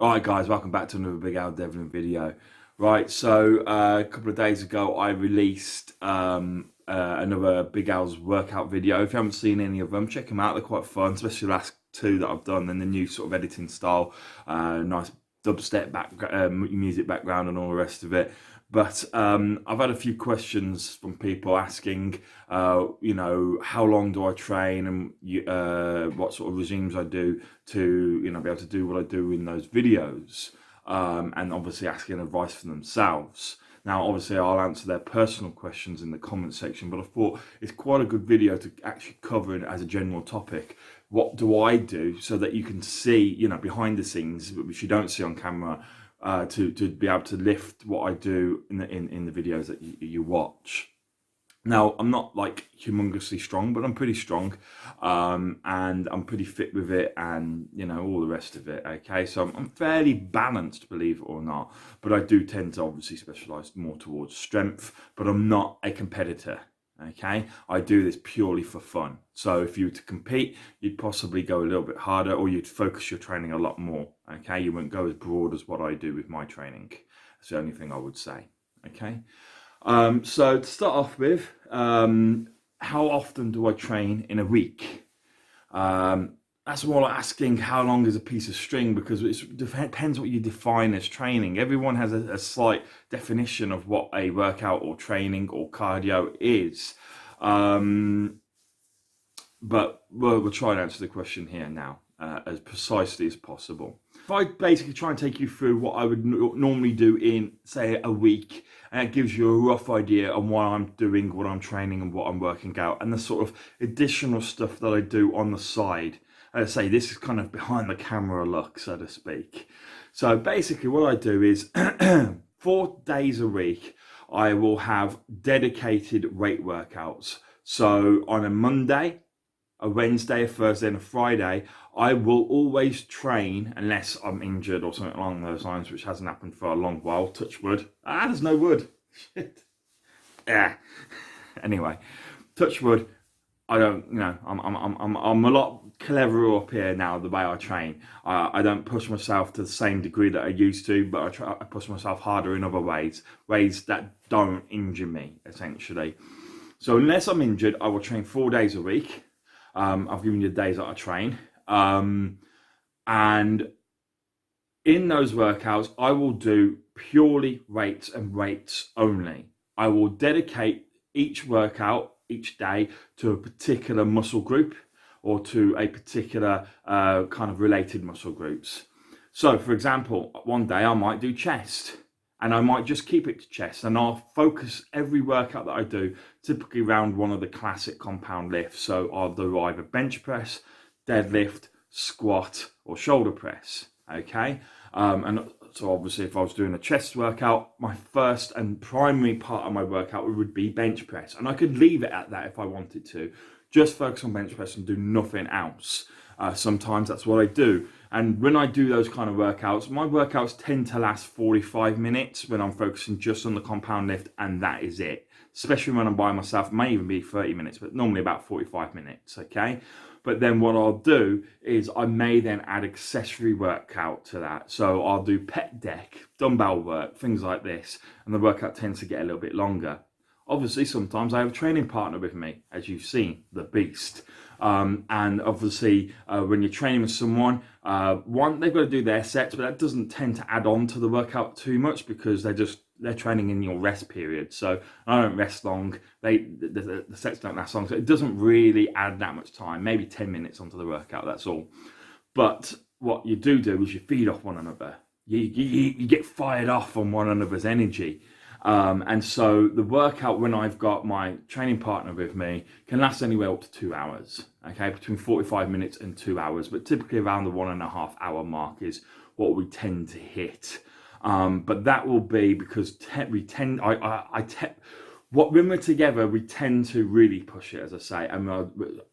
Alright guys, welcome back to another Big Al Devlin video. Right, so a couple of days ago I released another Big Al's workout video. If you haven't seen any of them, check them out, they're quite fun, especially the last two that I've done and the new sort of editing style, nice dubstep music background and all the rest of it. But I've had a few questions from people asking, how long do I train and what sort of regimes I do to, be able to do what I do in those videos, and obviously asking advice for themselves. Now, obviously, I'll answer their personal questions in the comment section, but I thought it's quite a good video to actually cover it as a general topic. What do I do so that you can see, behind the scenes, which you don't see on camera, to be able to lift what I do in the videos that you watch. Now, I'm not like humongously strong, but I'm pretty strong, and I'm pretty fit with it, and all the rest of it. Okay, so I'm fairly balanced, believe it or not, but I do tend to obviously specialize more towards strength, but I'm not a competitor. Okay, I do this purely for fun. So if you were to compete, you'd possibly go a little bit harder, or you'd focus your training a lot more. Okay, you wouldn't go as broad as what I do with my training. That's the only thing I would say. Okay, so to start off with, how often do I train in a week? That's more like asking how long is a piece of string, because it depends what you define as training. Everyone has a slight definition of what a workout or training or cardio is. But we'll try and answer the question here now as precisely as possible. If I basically try and take you through what I would normally do in, say, a week, and it gives you a rough idea on what I'm doing, what I'm training and what I'm working out, and the sort of additional stuff that I do on the side. As I say, this is kind of behind the camera look, so to speak. So basically what I do is 4 days a week, I will have dedicated weight workouts. So on a Monday, a Wednesday, a Thursday and a Friday, I will always train unless I'm injured or something along those lines, which hasn't happened for a long while, touch wood. There's no wood. Shit. Yeah. Anyway, touch wood. I don't, I'm a lot cleverer up here now the way I train. I don't push myself to the same degree that I used to, but I push myself harder in other ways that don't injure me, essentially. So unless I'm injured, I will train 4 days a week. I've given you the days that I train. And in those workouts, I will do purely weights and weights only. I will dedicate each workout each day to a particular muscle group or to a particular kind of related muscle groups. So for example, one day I might do chest, and I might just keep it to chest, and I'll focus every workout that I do typically around one of the classic compound lifts. So I'll do either bench press, deadlift, squat or shoulder press. Okay, and so obviously if I was doing a chest workout, my first and primary part of my workout would be bench press, and I could leave it at that if I wanted to, just focus on bench press and do nothing else. Sometimes that's what I do, and when I do those kind of workouts, my workouts tend to last 45 minutes when I'm focusing just on the compound lift, and that is it. Especially when I'm by myself, it may even be 30 minutes, but normally about 45 minutes, okay? But then what I'll do is I may then add accessory workout to that. So I'll do pec deck, dumbbell work, things like this, and the workout tends to get a little bit longer. Obviously, sometimes I have a training partner with me, as you've seen, the beast. And obviously, when you're training with someone, they've got to do their sets, but that doesn't tend to add on to the workout too much, because they're training in your rest period. So I don't rest long. The sets don't last long, so it doesn't really add that much time. Maybe 10 minutes onto the workout. That's all. But what you do is you feed off one another. You get fired off on one another's energy. And so the workout, when I've got my training partner with me, can last anywhere up to 2 hours, okay, between 45 minutes and 2 hours, but typically around the 1.5 hour mark is what we tend to hit. But that will be because when we're together, we tend to really push it, as I say. And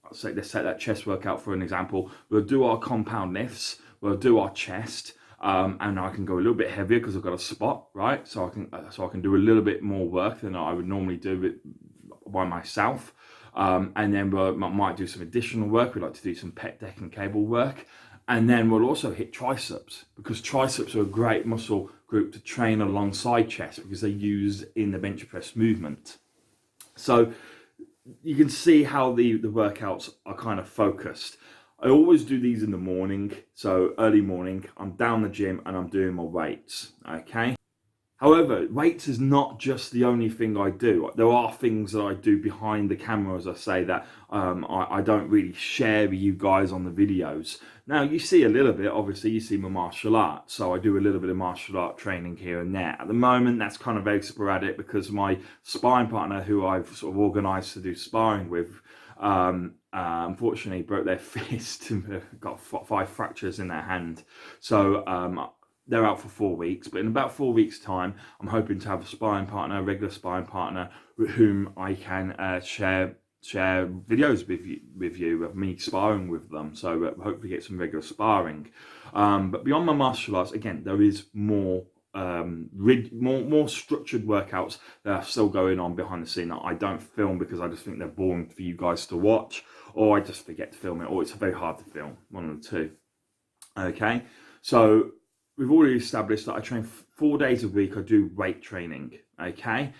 let's take that chest workout for an example. We'll do our compound lifts, we'll do our chest, and I can go a little bit heavier because I've got a spot, right? So I can do a little bit more work than I would normally do it by myself. And then we might do some additional work. We like to do some pec deck and cable work. And then we'll also hit triceps, because triceps are a great muscle group to train alongside chest because they're used in the bench press movement. So you can see how the workouts are kind of focused. I always do these in the morning. So early morning, I'm down the gym and I'm doing my weights, okay? However, weights is not just the only thing I do. There are things that I do behind the camera, as I say, that I don't really share with you guys on the videos. Now, you see a little bit, obviously, you see my martial art. So I do a little bit of martial art training here and there. At the moment, that's kind of very sporadic because my sparring partner, who I've sort of organised to do sparring with, unfortunately broke their fist and got 5 fractures in their hand. So they're out for 4 weeks, but in about 4 weeks' time, I'm hoping to have a sparring partner, a regular sparring partner, with whom I can share videos with you of me sparring with them. So hopefully get some regular sparring. But beyond my martial arts, again, there is more structured workouts that are still going on behind the scene that I don't film because I just think they're boring for you guys to watch, or I just forget to film it, or it's very hard to film, one of the two. Okay, so we've already established that I train 4 days a week. I do weight training, okay?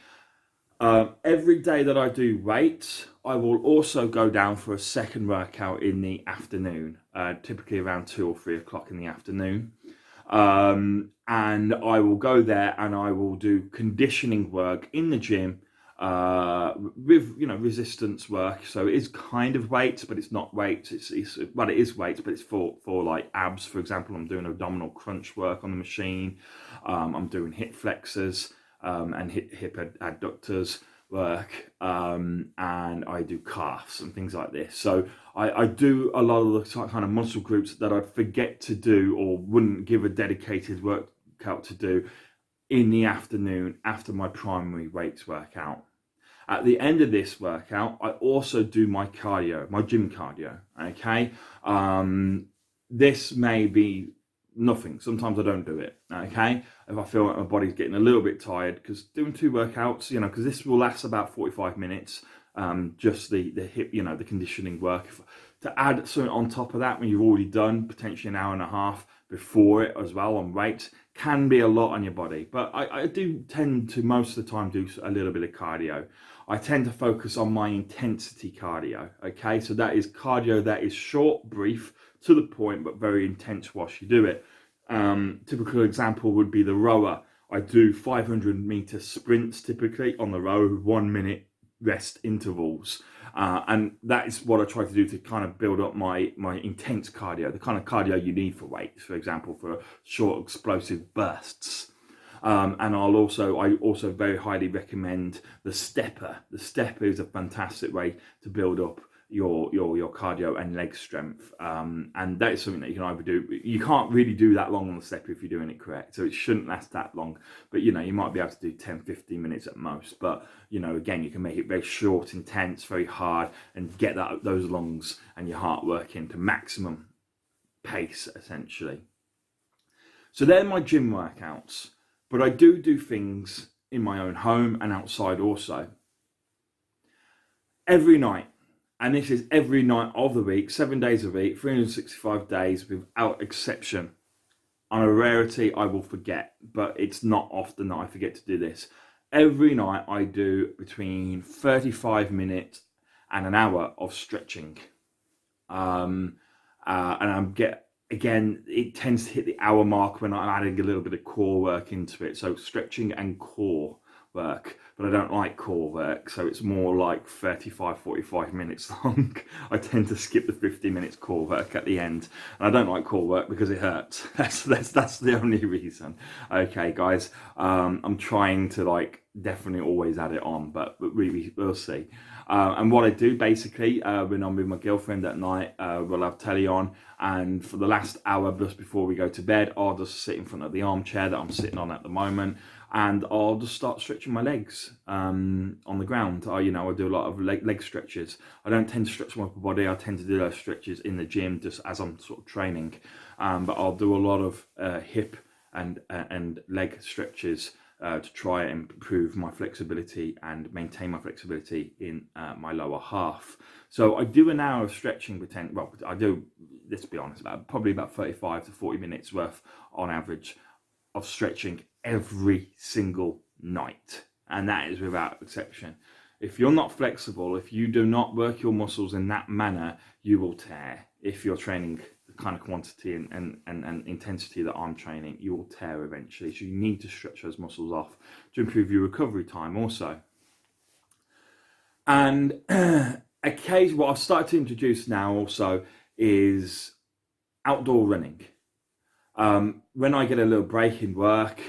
Every day that I do weights, I will also go down for a second workout in the afternoon, typically around 2 or 3 o'clock in the afternoon. And I will go there and I will do conditioning work in the gym with resistance work. So it is kind of weights, but it's not weights. It is weights, but it's for like abs. For example, I'm doing abdominal crunch work on the machine. I'm doing hip flexors and hip adductors work, and I do calves and things like this. So I do a lot of the kind of muscle groups that I'd forget to do or wouldn't give a dedicated workout to do in the afternoon after my primary weights workout. At the end of this workout, I also do my cardio, my gym cardio, okay? This may be nothing. Sometimes I don't do it, okay? If I feel like my body's getting a little bit tired, because doing 2 workouts, because this will last about 45 minutes, just the hip, the conditioning work. To add something on top of that when you've already done potentially an hour and a half before it as well on weights can be a lot on your body. But I do tend to most of the time do a little bit of cardio. I tend to focus on my intensity cardio, okay? So that is cardio that is short, brief, to the point, but very intense whilst you do it. Typical example would be the rower. I do 500-meter sprints typically on the row, 1 minute rest intervals. And that is what I try to do to kind of build up my intense cardio, the kind of cardio you need for weights, for example, for short explosive bursts. And I also very highly recommend the stepper. The stepper is a fantastic way to build up your cardio and leg strength, and that is something that you can either do. You can't really do that long on the stepper if you're doing it correct, so it shouldn't last that long, but you might be able to do 10-15 minutes at most. But again, you can make it very short, intense, very hard, and get those lungs and your heart working to maximum pace essentially. So they're my gym workouts, but I do things in my own home and outside also. Every night, and this is every night of the week, 7 days a week, 365 days without exception. On a rarity, I will forget, but it's not often that I forget to do this. Every night I do between 35 minutes and an hour of stretching. Again, it tends to hit the hour mark when I'm adding a little bit of core work into it. So stretching and core work, but I don't like core work, so it's more like 35-45 minutes long. I tend to skip the 50 minutes core work at the end, and I don't like core work because it hurts. That's the only reason. Okay, guys, I'm trying to definitely always add it on, but we'll see. And what I do basically when I'm with my girlfriend at night, we'll have telly on, and for the last hour just before we go to bed, I'll just sit in front of the armchair that I'm sitting on at the moment, and I'll just start stretching my legs on the ground. I do a lot of leg stretches. I don't tend to stretch my upper body. I tend to do those stretches in the gym just as I'm sort of training, but I'll do a lot of hip and leg stretches to try and improve my flexibility and maintain my flexibility in my lower half. So I do an hour of stretching, well, I do, let's be honest, probably about 35 to 40 minutes worth on average of stretching every single night. And that is without exception. If you're not flexible, if you do not work your muscles in that manner, you will tear. If you're training the kind of quantity and intensity that I'm training, you will tear eventually. So you need to stretch those muscles off to improve your recovery time also. And occasionally, what I've started to introduce now also is outdoor running. When I get a little break in work,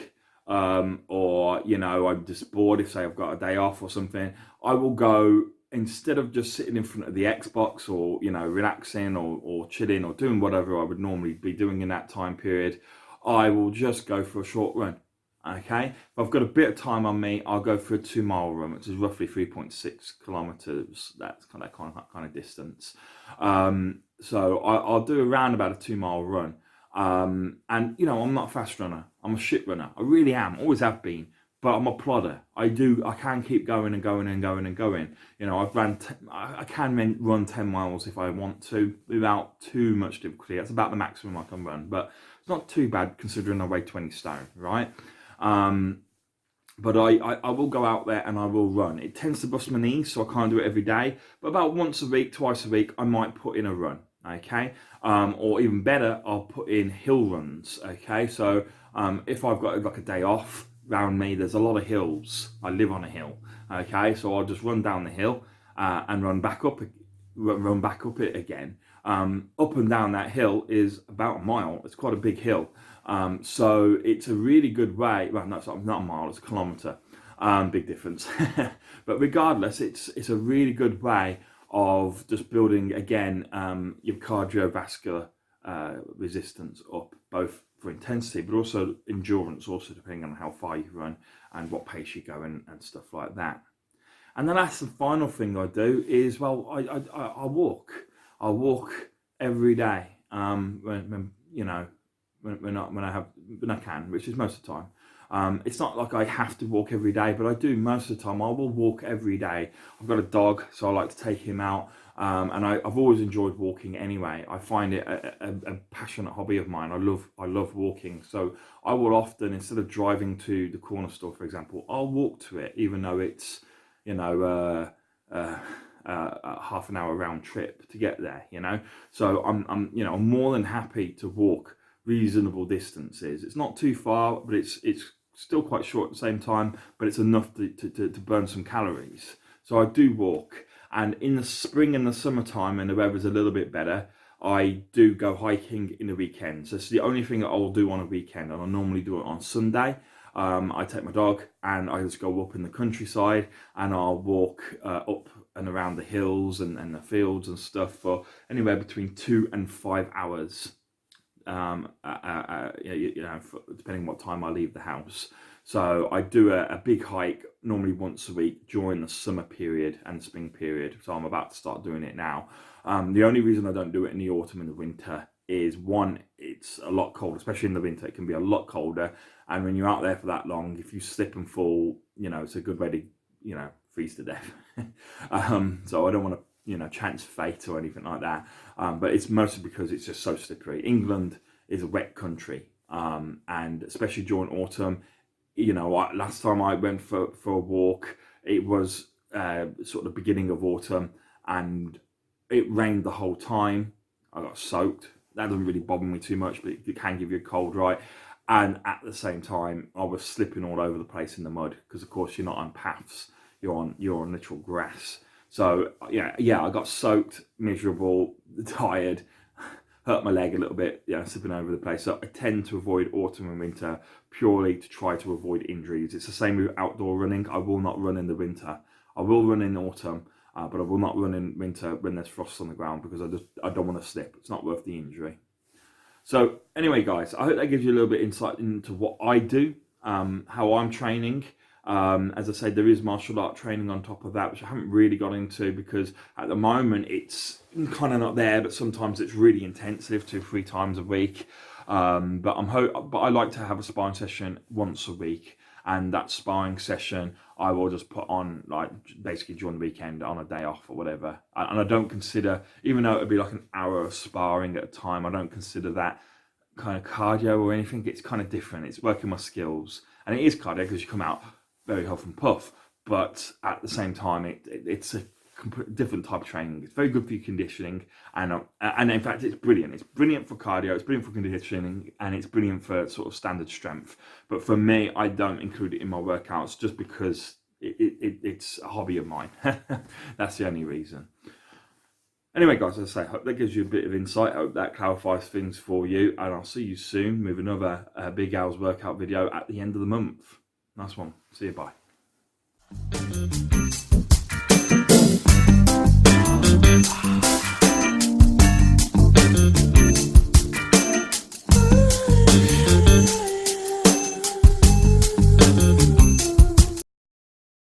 or I'm just bored, if say I've got a day off or something, I will go, instead of just sitting in front of the Xbox or relaxing or chilling or doing whatever I would normally be doing in that time period, I will just go for a short run. Okay, if I've got a bit of time on me, I'll go for a 2-mile run, which is roughly 3.6 kilometers. That's kind of distance. So I'll do around about a 2-mile run. And I'm not a fast runner. I'm a shit runner. I really am. Always have been. But I'm a plodder. I can keep going and going and going and going. I can run 10 miles if I want to without too much difficulty. That's about the maximum I can run. But it's not too bad considering I weigh 20 stone, right? But I will go out there and I will run. It tends to bust my knees, so I can't do it every day. But about once a week, twice a week, I might put in a run. Okay, or even better, I'll put in hill runs. Okay, so if I've got like a day off around me, there's a lot of hills. I live on a hill. Okay, so I'll just run down the hill and run back up it again. Up and down that hill is about a mile. It's quite a big hill. So it's a really good way. Well, no, it's not a mile. It's a kilometre. Big difference. But regardless, it's a really good way of just building again your cardiovascular resistance up, both for intensity but also endurance, also depending on how far you run and what pace you go and stuff like that. And then that's the final thing I do is, well, I walk. I walk every day when I can, which is most of the time. It's not like I have to walk every day, but I do most of the time. I will walk every day. I've got a dog, so I like to take him out. And I've always enjoyed walking anyway. I find it a passionate hobby of mine. I love walking. So I will often, instead of driving to the corner store, for example, I'll walk to it, even though it's, a half an hour round trip to get there, So I'm more than happy to walk reasonable distances. It's not too far, but it's still quite short at the same time, but it's enough to burn some calories. So I do walk. And in the spring and the summertime, when the weather's a little bit better, I do go hiking in the weekends. So it's the only thing that I'll do on a weekend, and I normally do it on Sunday. I take my dog and I just go up in the countryside and I'll walk up and around the hills and the fields and stuff for anywhere between 2 and 5 hours. Depending what time I leave the house. So I do a big hike normally once a week during the summer period and spring period. So I'm about to start doing it now. The only reason I don't do it in the autumn and the winter is, one, it's a lot colder, especially in the winter. It can be a lot colder, and when you're out there for that long, if you slip and fall, it's a good way to freeze to death. So I don't want to chance fate or anything like that. But it's mostly because it's just so slippery. England is a wet country, and especially during autumn. Last time I went for a walk, it was sort of the beginning of autumn, and it rained the whole time. I got soaked. That doesn't really bother me too much, but it can give you a cold, right? And at the same time, I was slipping all over the place in the mud because, of course, you're not on paths. You're on literal grass. So yeah, I got soaked, miserable, tired, hurt my leg a little bit, slipping over the place. So I tend to avoid autumn and winter purely to try to avoid injuries. It's the same with outdoor running. I will not run in the winter. I will run in autumn, but I will not run in winter when there's frost on the ground because I don't want to slip. It's not worth the injury. So anyway, guys, I hope that gives you a little bit of insight into what I do, how I'm training. As I said, there is martial art training on top of that, which I haven't really got into because at the moment it's kind of not there, but sometimes it's really intensive, 2-3 times a week. But I like to have a sparring session once a week. and that sparring session I will just put on like basically during the weekend on a day off or whatever. And I don't consider, even though it'd be like an hour of sparring at a time, I don't consider that kind of cardio or anything. It's kind of different. It's working my skills, and it is cardio because you come out very huff and puff, but at the same time it's a different type of training. It's very good for your conditioning, and in fact it's brilliant. It's brilliant for cardio, it's brilliant for conditioning, and it's brilliant for sort of standard strength. But for me, I don't include it in my workouts just because it's a hobby of mine. That's the only reason. Anyway, guys, as I say, hope that gives you a bit of insight. Hope that clarifies things for you, and I'll see you soon with another Big Al's workout video at the end of the month. Nice one. See you. Bye.